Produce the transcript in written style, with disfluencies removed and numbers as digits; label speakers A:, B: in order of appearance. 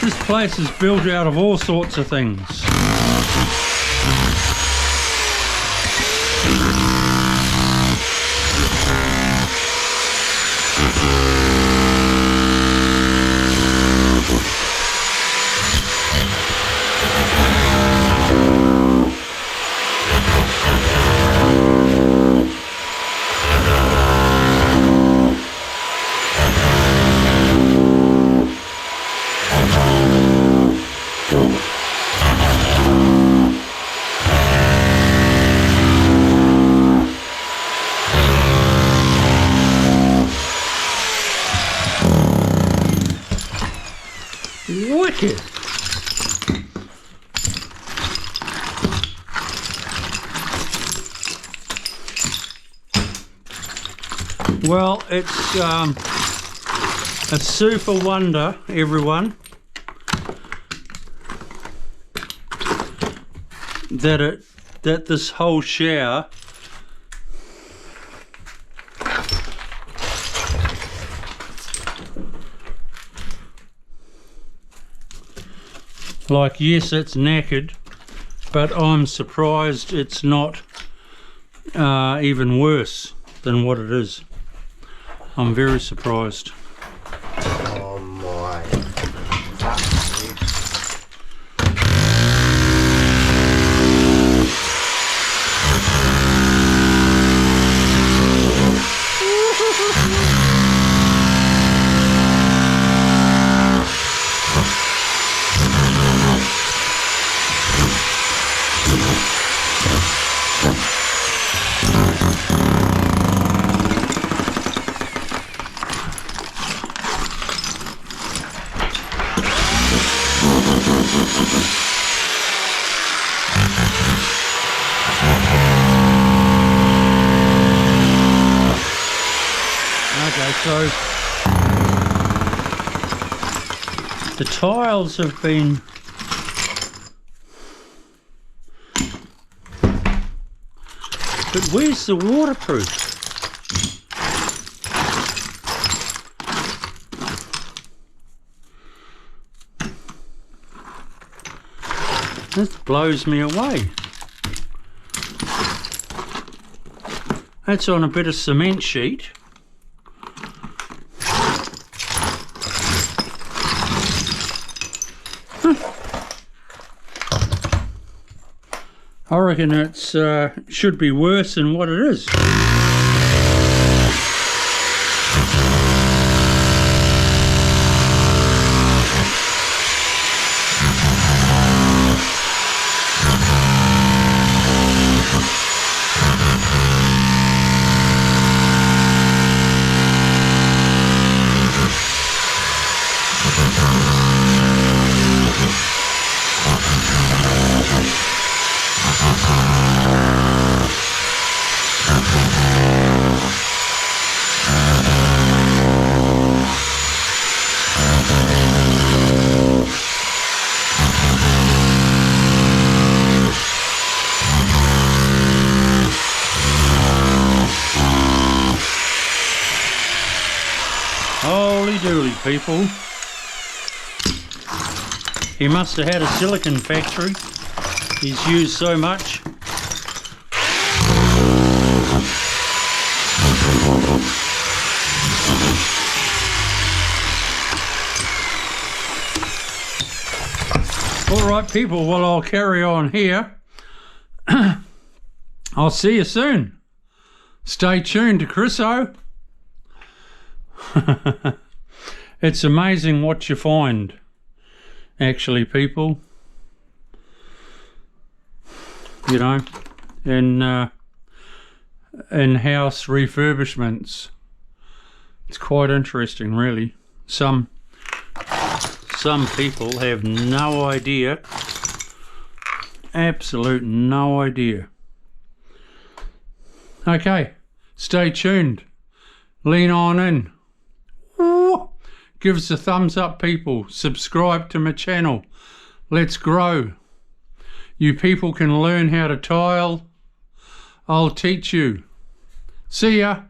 A: This place is built out of all sorts of things. Wicked. Well, it's a super wonder, everyone, that this whole shower like, yes, it's knackered, but I'm surprised it's not even worse than what it is. I'm very surprised.
B: Oh my.
A: Okay, so the tiles have been but where's the waterproof? This blows me away. That's on a bit of cement sheet. I reckon it's should be worse than what it is. Holy dooly, people. He must have had a silicon factory. He's used so much. Alright people, well, I'll carry on here. I'll see you soon. Stay tuned to Chris-O. It's amazing what you find, actually, people, you know, in house refurbishments. It's quite interesting, really. Some people have no idea, absolute no idea. Okay, stay tuned, lean on in. Give us a thumbs up, people. Subscribe to my channel. Let's grow. You people can learn how to tile. I'll teach you. See ya.